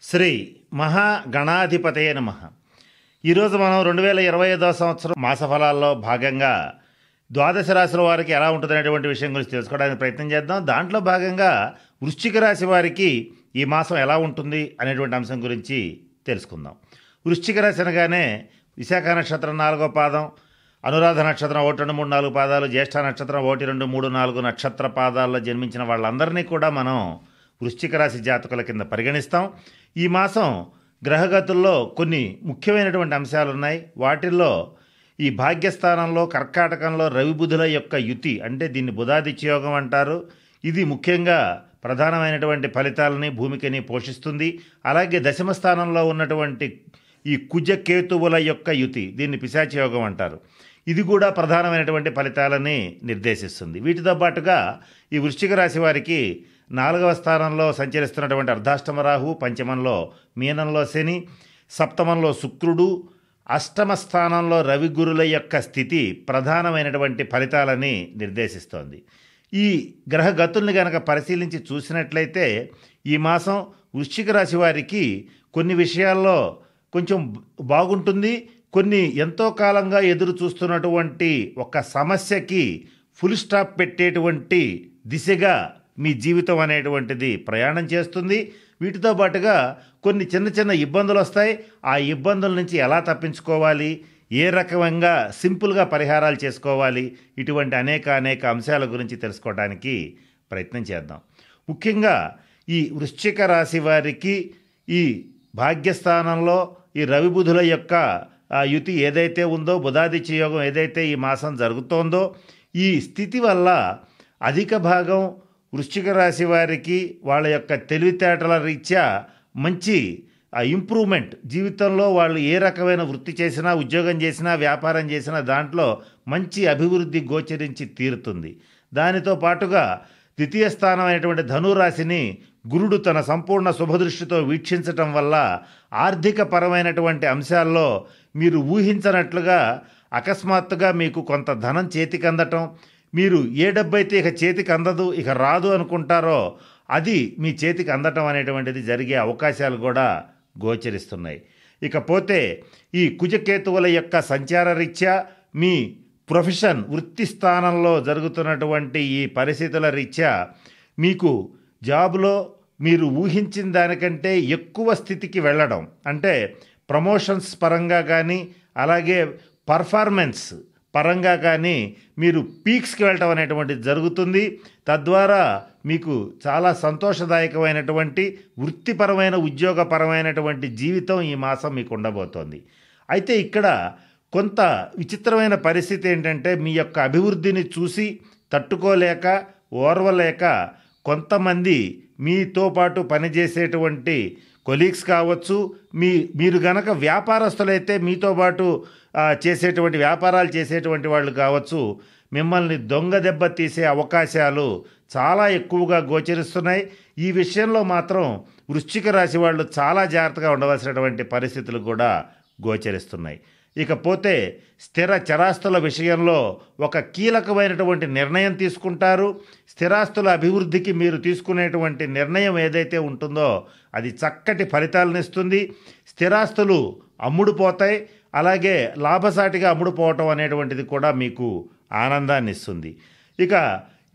శ్రీ మహాగణాధిపతయ నమః. ఈరోజు మనం 2025 సంవత్సరం మాసఫలాల్లో భాగంగా ద్వాదశ రాశుల వారికి ఎలా ఉంటుందనేటువంటి విషయం గురించి తెలుసుకోవడానికి ప్రయత్నం చేద్దాం. దాంట్లో భాగంగా వృశ్చిక రాశి వారికి ఈ మాసం ఎలా ఉంటుంది అనేటువంటి అంశం గురించి తెలుసుకుందాం. వృశ్చిక రాశి అనగానే విశాఖ నక్షత్రం 4వ పాదం, అనురాధ నక్షత్రం 1, 2, 3, 4 పాదాలు, జ్యేష్ఠ నక్షత్రం 1, 2, 3, 4 నక్షత్ర పాదాల్లో జన్మించిన వాళ్ళందరినీ కూడా మనం వృశ్చిక రాశి జాతకుల కింద పరిగణిస్తాం. ఈ మాసం గ్రహగతుల్లో కొన్ని ముఖ్యమైనటువంటి అంశాలు ఉన్నాయి. వాటిల్లో ఈ భాగ్యస్థానంలో కర్కాటకంలో రవి బుధుల యొక్క యుతి, అంటే దీన్ని బుధాదిత్య యోగం అంటారు. ఇది ముఖ్యంగా ప్రధానమైనటువంటి ఫలితాలని భూమికని పోషిస్తుంది. అలాగే దశమ స్థానంలో ఉన్నటువంటి ఈ కుజ కేతువుల యొక్క యుతి, దీన్ని పిశాచ యోగం అంటారు. ఇది కూడా ప్రధానమైనటువంటి ఫలితాలని నిర్దేశిస్తుంది. వీటితో పాటుగా ఈ వృశ్చిక రాశి వారికి 4వ స్థానంలో సంచరిస్తున్నటువంటి అర్ధాష్టమ రాహు, పంచమంలో మీనంలో శని, సప్తమంలో శుక్రుడు, అష్టమ స్థానంలో రవి గురుల యొక్క స్థితి ప్రధానమైనటువంటి ఫలితాలని నిర్దేశిస్తోంది. ఈ గ్రహ గతుల్ని కనుక పరిశీలించి చూసినట్లయితే ఈ మాసం వృశ్చిక రాశి వారికి కొన్ని విషయాల్లో కొంచెం బాగుంటుంది. కొన్ని ఎంతో కాలంగా ఎదురు చూస్తున్నటువంటి ఒక సమస్యకి ఫుల్ స్టాప్ పెట్టేటువంటి దిశగా మీ జీవితం అనేటువంటిది ప్రయాణం చేస్తుంది. వీటితో పాటుగా కొన్ని చిన్న చిన్న ఇబ్బందులు వస్తాయి. ఆ ఇబ్బందుల నుంచి ఎలా తప్పించుకోవాలి, ఏ రకంగా సింపుల్గా పరిహారాలు చేసుకోవాలి, ఇటువంటి అనేక అంశాల గురించి తెలుసుకోవడానికి ప్రయత్నం చేద్దాం. ముఖ్యంగా ఈ వృశ్చిక రాశి వారికి ఈ భాగ్యస్థానంలో ఈ రవి బుధుల యొక్క యుతి ఏదైతే ఉందో, బుధాదిత్య యోగం ఏదైతే ఈ మాసం జరుగుతోందో, ఈ స్థితి వల్ల అధిక భాగం వృశ్చిక రాశి వారికి వాళ్ళ యొక్క తెలివితేటల రీత్యా మంచి ఇంప్రూవ్మెంట్, జీవితంలో వాళ్ళు ఏ రకమైన వృత్తి చేసినా, ఉద్యోగం చేసినా, వ్యాపారం చేసినా దాంట్లో మంచి అభివృద్ధి గోచరించి తీరుతుంది. దానితో పాటుగా ద్వితీయ స్థానం అయినటువంటి ధనురాశిని గురుడు తన సంపూర్ణ శుభదృష్టితో వీక్షించటం వల్ల ఆర్థిక పరమైనటువంటి అంశాల్లో మీరు ఊహించనట్లుగా అకస్మాత్తుగా మీకు కొంత ధనం చేతికి అందటం, మీరు ఏ డబ్బైతే ఇక చేతికి అందదు, ఇక రాదు అనుకుంటారో అది మీ చేతికి అందటం అనేటువంటిది జరిగే అవకాశాలు కూడా గోచరిస్తున్నాయి. ఇకపోతే ఈ కుజకేతువుల యొక్క సంచార రీత్యా మీ ప్రొఫెషన్, వృత్తి స్థానంలో జరుగుతున్నటువంటి ఈ పరిస్థితుల రీత్యా మీకు జాబ్లో మీరు ఊహించిన దానికంటే ఎక్కువ స్థితికి వెళ్ళడం, అంటే ప్రమోషన్స్ పరంగా కానీ అలాగే పర్ఫార్మెన్స్ పరంగా కానీ మీరు పీక్స్కి వెళ్ళటం అనేటువంటిది జరుగుతుంది. తద్వారా మీకు చాలా సంతోషదాయకమైనటువంటి వృత్తిపరమైన, ఉద్యోగపరమైనటువంటి జీవితం ఈ మాసం మీకు ఉండబోతోంది. అయితే ఇక్కడ కొంత విచిత్రమైన పరిస్థితి ఏంటంటే, మీ యొక్క అభివృద్ధిని చూసి తట్టుకోలేక, ఓర్వలేక కొంతమంది మీతో పాటు పనిచేసేటువంటి కొలీగ్స్ కావచ్చు, మీరు గనక వ్యాపారస్తులైతే మీతో పాటు చేసేటువంటి వ్యాపారాలు చేసేటువంటి వాళ్ళు కావచ్చు, మిమ్మల్ని దొంగ దెబ్బ తీసే అవకాశాలు చాలా ఎక్కువగా గోచరిస్తున్నాయి. ఈ విషయంలో మాత్రం వృశ్చిక రాశి వాళ్ళు చాలా జాగ్రత్తగా ఉండవలసినటువంటి పరిస్థితులు కూడా గోచరిస్తున్నాయి. ఇకపోతే స్థిర చరాస్తుల విషయంలో ఒక కీలకమైనటువంటి నిర్ణయం తీసుకుంటారు. స్థిరాస్తుల అభివృద్ధికి మీరు తీసుకునేటువంటి నిర్ణయం ఏదైతే ఉంటుందో అది చక్కటి ఫలితాలనిస్తుంది. స్థిరాస్తులు అమ్ముడుపోతాయి. అలాగే లాభసాటిగా అమ్ముడుపోవటం అనేటువంటిది కూడా మీకు ఆనందాన్ని ఇస్తుంది. ఇక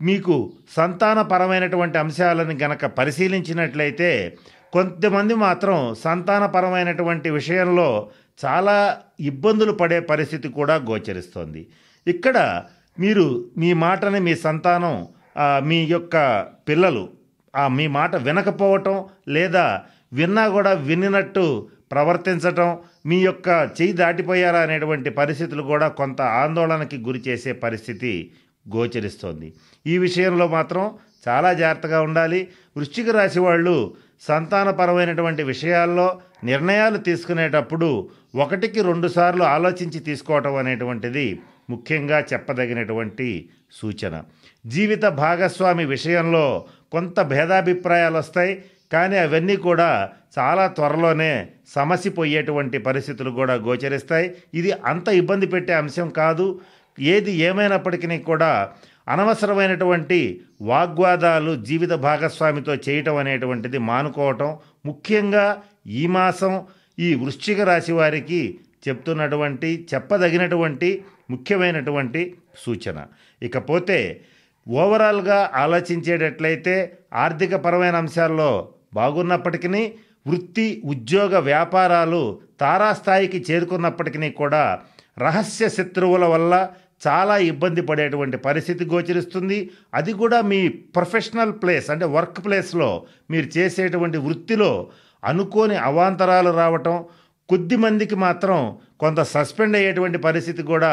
మీకు సంతానపరమైనటువంటి అంశాలను గనక పరిశీలించినట్లయితే కొంతమంది మాత్రం సంతానపరమైనటువంటి విషయంలో చాలా ఇబ్బందులు పడే పరిస్థితి కూడా గోచరిస్తోంది. ఇక్కడ మీరు మీ మాటని మీ సంతానం, మీ యొక్క పిల్లలు మీ మాట వినకపోవటం, లేదా విన్నా కూడా వినినట్టు ప్రవర్తించటం, మీ యొక్క చెయ్యి దాటిపోయారా అనేటువంటి పరిస్థితులు కూడా కొంత ఆందోళనకి గురి చేసే పరిస్థితి గోచరిస్తోంది. ఈ విషయంలో మాత్రం చాలా జాగ్రత్తగా ఉండాలి. వృశ్చిక రాశి వాళ్ళు సంతానపరమైనటువంటి విషయాల్లో నిర్ణయాలు తీసుకునేటప్పుడు 1-2 సార్లు ఆలోచించి తీసుకోవటం అనేటువంటిది ముఖ్యంగా చెప్పదగినటువంటి సూచన. జీవిత భాగస్వామి విషయంలో కొంత భేదాభిప్రాయాలు వస్తాయి, కానీ అవన్నీ కూడా చాలా త్వరలోనే సమసిపోయేటువంటి పరిస్థితులు కూడా గోచరిస్తాయి. ఇది అంత ఇబ్బంది పెట్టే అంశం కాదు. ఏది ఏమైనప్పటికీ కూడా అనవసరమైనటువంటి వాగ్వాదాలు జీవిత భాగస్వామితో చేయటం అనేటువంటిది మానుకోవటం ముఖ్యంగా ఈ మాసం ఈ వృశ్చిక రాశి వారికి చెప్పదగినటువంటి ముఖ్యమైనటువంటి సూచన. ఇకపోతే ఓవరాల్గా ఆలోచించేటట్లయితే ఆర్థికపరమైన అంశాల్లో బాగున్నప్పటికీ వృత్తి ఉద్యోగ వ్యాపారాలు తారాస్థాయికి చేరుకున్నప్పటికీ కూడా రహస్య శత్రువుల వల్ల చాలా ఇబ్బంది పడేటువంటి పరిస్థితి గోచరిస్తుంది. అది కూడా మీ ప్రొఫెషనల్ ప్లేస్ అంటే వర్క్ ప్లేస్లో మీరు చేసేటువంటి వృత్తిలో అనుకోని అవాంతరాలు రావటం, కొద్దిమందికి మాత్రం కొంత సస్పెండ్ అయ్యేటువంటి పరిస్థితి కూడా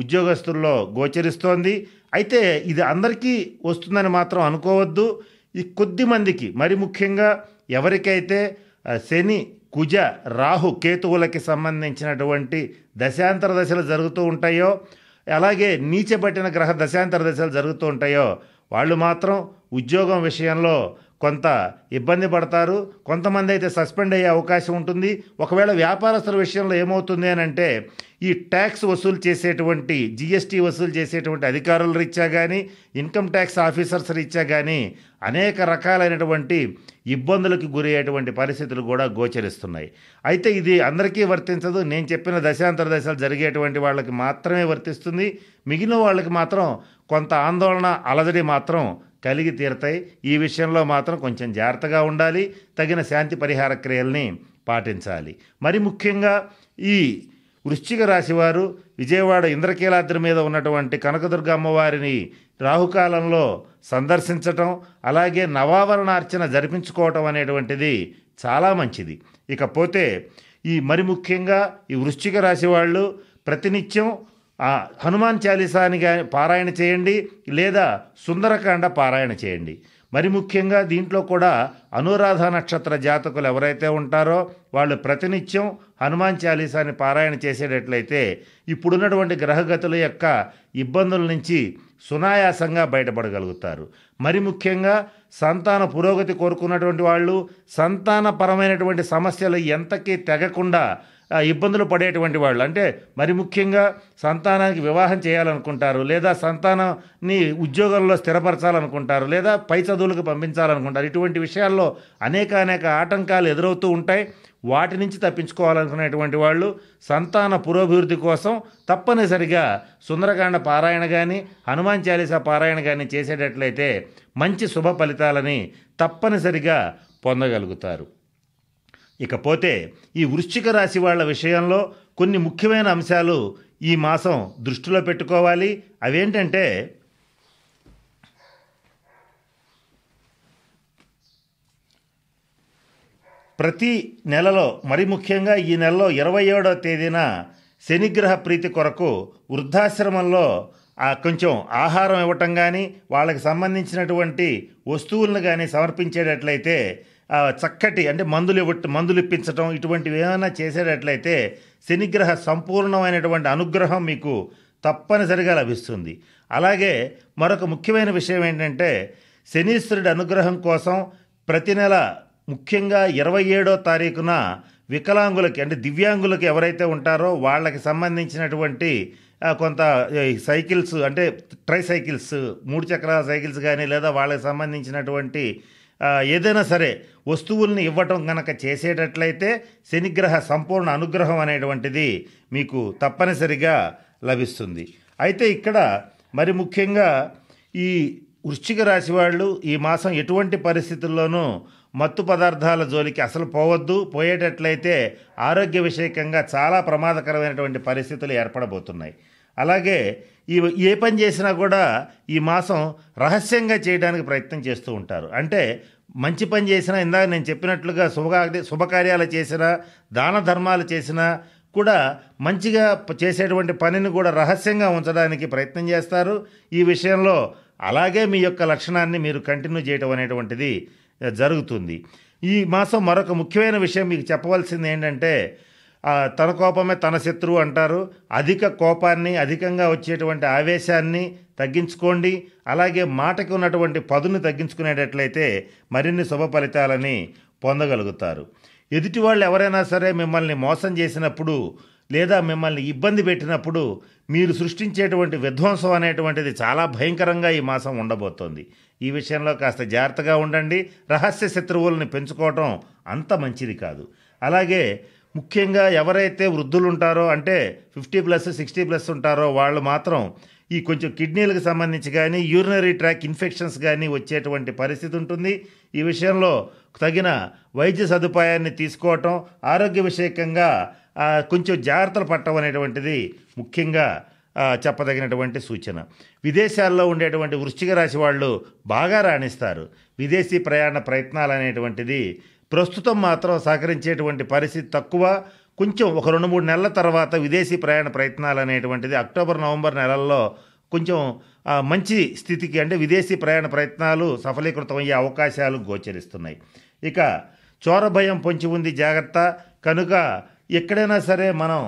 ఉద్యోగస్తుల్లో గోచరిస్తోంది. అయితే ఇది అందరికీ వస్తుందని మాత్రం అనుకోవద్దు. ఈ కొద్దిమందికి మరి ముఖ్యంగా ఎవరికైతే శని కుజ రాహు కేతువులకి సంబంధించినటువంటి దశాంతర దశలు జరుగుతూ ఉంటాయో, అలాగే నీచబట్టిన గ్రహ దశాంతర దశలు జరుగుతూ ఉంటాయో వాళ్ళు మాత్రం ఉద్యోగం విషయంలో కొంత ఇబ్బంది పడతారు. కొంతమంది అయితే సస్పెండ్ అయ్యే అవకాశం ఉంటుంది. ఒకవేళ వ్యాపారస్తుల విషయంలో ఏమవుతుంది అని అంటే ఈ ట్యాక్స్ వసూలు చేసేటువంటి జిఎస్టీ వసూలు చేసేటువంటి అధికారుల రీత్యా కానీ ఇన్కమ్ ట్యాక్స్ ఆఫీసర్స్ రీత్యా కానీ అనేక రకాలైనటువంటి ఇబ్బందులకు గురయ్యేటువంటి పరిస్థితులు కూడా గోచరిస్తున్నాయి. అయితే ఇది అందరికీ వర్తించదు. నేను చెప్పిన దశాంతర దశలు జరిగేటువంటి వాళ్ళకి మాత్రమే వర్తిస్తుంది. మిగిలిన వాళ్ళకి మాత్రం కొంత ఆందోళన అలజడి మాత్రం కలిగి తీరతాయి. ఈ విషయంలో మాత్రం కొంచెం జాగ్రత్తగా ఉండాలి. తగిన శాంతి పరిహార క్రియల్ని పాటించాలి. మరి ముఖ్యంగా ఈ వృశ్చిక రాశి వారు విజయవాడ ఇంద్రకీలాద్రి మీద ఉన్నటువంటి కనకదుర్గ అమ్మవారిని రాహుకాలంలో సందర్శించటం, అలాగే నవావరణార్చన జరిపించుకోవటం అనేటువంటిది చాలా మంచిది. ఇకపోతే మరి ముఖ్యంగా ఈ వృశ్చిక రాశి వాళ్ళు ప్రతినిత్యం హనుమాన్ చాలీసాని పారాయణ చేయండి, లేదా సుందరకాండ పారాయణ చేయండి. మరి ముఖ్యంగా దీంట్లో కూడా అనురాధ నక్షత్ర జాతకులు ఎవరైతే ఉంటారో వాళ్ళు ప్రతినిత్యం హనుమాన్ చాలీసాని పారాయణ చేసేటట్లయితే ఇప్పుడున్నటువంటి గ్రహగతుల యొక్క ఇబ్బందుల నుంచి సునాయాసంగా బయటపడగలుగుతారు. మరి ముఖ్యంగా సంతాన పురోగతి కోరుకున్నటువంటి వాళ్ళు సంతానపరమైనటువంటి సమస్యలు ఎంతకీ తెగకుండా ఇబ్బందులు పడేటువంటి వాళ్ళు, అంటే మరి ముఖ్యంగా సంతానానికి వివాహం చేయాలనుకుంటారు, లేదా సంతానాన్ని ఉద్యోగంలో స్థిరపరచాలనుకుంటారు, లేదా పై చదువులకు పంపించాలనుకుంటారు. ఇటువంటి విషయాల్లో అనేక ఆటంకాలు ఎదురవుతూ ఉంటాయి. వాటి నుంచి తప్పించుకోవాలనుకునేటువంటి వాళ్ళు సంతాన పురోభివృద్ధి కోసం తప్పనిసరిగా సుందరకాండ పారాయణ కానీ హనుమాన్ చాలీసా పారాయణ కానీ చేసేటట్లయితే మంచి శుభ ఫలితాలని తప్పనిసరిగా పొందగలుగుతారు. ఇకపోతే ఈ వృశ్చిక రాశి వాళ్ళ విషయంలో కొన్ని ముఖ్యమైన అంశాలు ఈ మాసం దృష్టిలో పెట్టుకోవాలి. అవేంటంటే ప్రతి నెలలో మరి ముఖ్యంగా ఈ నెలలో 27వ తేదీన శనిగ్రహ ప్రీతి కొరకు వృద్ధాశ్రమంలో కొంచెం ఆహారం ఇవ్వటం కానీ వాళ్ళకి సంబంధించినటువంటి వస్తువులను కానీ సమర్పించేటట్లయితే చక్కటి అంటే మందులు ఇప్పించటం ఇటువంటివి ఏమైనా చేసేటట్లయితే శనిగ్రహ సంపూర్ణమైనటువంటి అనుగ్రహం మీకు తప్పనిసరిగా లభిస్తుంది. అలాగే మరొక ముఖ్యమైన విషయం ఏంటంటే శనీశ్వరుడి అనుగ్రహం కోసం ప్రతి నెల ముఖ్యంగా 27వ తారీఖున వికలాంగులకి అంటే దివ్యాంగులకి ఎవరైతే ఉంటారో వాళ్ళకి సంబంధించినటువంటి కొంత సైకిల్స్ అంటే ట్రైసైకిల్స్ 3 చక్రాల సైకిల్స్ కానీ లేదా వాళ్ళకి సంబంధించినటువంటి ఏదైనా సరే వస్తువుల్ని ఇవ్వటం కనుక చేసేటట్లయితే శనిగ్రహ సంపూర్ణ అనుగ్రహం అనేటువంటిది మీకు తప్పనిసరిగా లభిస్తుంది. అయితే ఇక్కడ మరి ముఖ్యంగా ఈ వృశ్చిక రాశి వాళ్ళు ఈ మాసం ఎటువంటి పరిస్థితుల్లోనూ మత్తు పదార్థాల జోలికి అసలు పోవద్దు. పోయేటట్లయితే ఆరోగ్య విషయకంగా చాలా ప్రమాదకరమైనటువంటి పరిస్థితులు ఏర్పడబోతున్నాయి. అలాగే ఏ పని చేసినా కూడా ఈ మాసం రహస్యంగా చేయడానికి ప్రయత్నం చేస్తూ ఉంటారు. అంటే మంచి పని చేసినా, ఇందాక నేను చెప్పినట్లుగా శుభకార్యాలు చేసినా, దాన ధర్మాలు చేసినా కూడా మంచిగా చేసేటువంటి పనిని కూడా రహస్యంగా ఉంచడానికి ప్రయత్నం చేస్తారు. ఈ విషయంలో అలాగే మీ యొక్క లక్షణాన్ని మీరు కంటిన్యూ చేయడం అనేటువంటిది జరుగుతుంది. ఈ మాసం మరొక ముఖ్యమైన విషయం మీకు చెప్పవలసింది ఏంటంటే తన కోపమే తన శత్రువు అంటారు. అధిక కోపాన్ని, అధికంగా వచ్చేటువంటి ఆవేశాన్ని తగ్గించుకోండి. అలాగే మాటకి ఉన్నటువంటి పదును తగ్గించుకునేటట్లయితే మరిన్ని శుభ ఫలితాలని పొందగలుగుతారు. ఎదుటి వాళ్ళు ఎవరైనా సరే మిమ్మల్ని మోసం చేసినప్పుడు లేదా మిమ్మల్ని ఇబ్బంది పెట్టినప్పుడు మీరు సృష్టించేటువంటి విధ్వంసం అనేటువంటిది చాలా భయంకరంగా ఈ మాసం ఉండబోతోంది. ఈ విషయంలో కాస్త జాగ్రత్తగా ఉండండి. రహస్య శత్రువుల్ని పెంచుకోవటం అంత మంచిది కాదు. అలాగే ముఖ్యంగా ఎవరైతే వృద్ధులు ఉంటారో, అంటే 50+ 60+ ఉంటారో వాళ్ళు మాత్రం ఈ కొంచెం కిడ్నీలకు సంబంధించి కానీ యూరినరీ ట్రాక్ ఇన్ఫెక్షన్స్ కానీ వచ్చేటువంటి పరిస్థితి ఉంటుంది. ఈ విషయంలో తగిన వైద్య సదుపాయాన్ని తీసుకోవటం, ఆరోగ్య విషయకంగా కొంచెం జాగ్రత్తలు పట్టడం అనేటువంటిది ముఖ్యంగా చెప్పదగినటువంటి సూచన. విదేశాల్లో ఉండేటువంటి వృశ్చిక రాశి వాళ్ళు బాగా రాణిస్తారు. విదేశీ ప్రయాణ ప్రయత్నాలు అనేటువంటిది ప్రస్తుతం మాత్రం సహకరించేటువంటి పరిస్థితి తక్కువ. కొంచెం ఒక 2-3 నెలల తర్వాత విదేశీ ప్రయాణ ప్రయత్నాలు అనేటువంటిది అక్టోబర్ నవంబర్ నెలల్లో కొంచెం మంచి స్థితికి, అంటే విదేశీ ప్రయాణ ప్రయత్నాలు సఫలీకృతం అయ్యే అవకాశాలు గోచరిస్తున్నాయి. ఇక చోర భయం పొంచి ఉంది, జాగ్రత్త. కనుక ఎక్కడైనా సరే మనం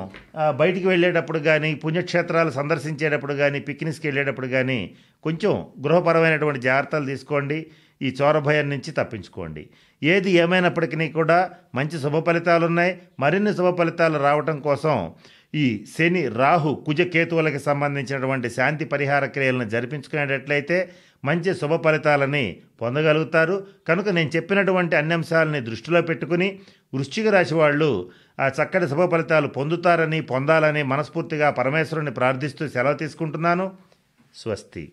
బయటికి వెళ్ళేటప్పుడు కానీ, పుణ్యక్షేత్రాలు సందర్శించేటప్పుడు కానీ, పిక్నిక్స్కి వెళ్ళేటప్పుడు కానీ కొంచెం గృహపరమైనటువంటి జాగ్రత్తలు తీసుకోండి. ఈ చోర భయం నుంచి తప్పించుకోండి. ఏది ఏమైనప్పటికీ కూడా మంచి శుభ ఫలితాలు ఉన్నాయి. మరిన్ని శుభ ఫలితాలు రావటం కోసం ఈ శని, రాహు, కుజ కేతువులకు సంబంధించినటువంటి శాంతి పరిహార క్రియలను జరిపించుకునేటట్లయితే మంచి శుభ ఫలితాలని పొందగలుగుతారు. కనుక నేను చెప్పినటువంటి అన్ని అంశాలని దృష్టిలో పెట్టుకుని వృశ్చిక రాశి వాళ్ళు ఆ చక్కటి శుభ ఫలితాలు పొందాలని మనస్ఫూర్తిగా పరమేశ్వరుని ప్రార్థిస్తూ సెలవు తీసుకుంటున్నాను. స్వస్తి.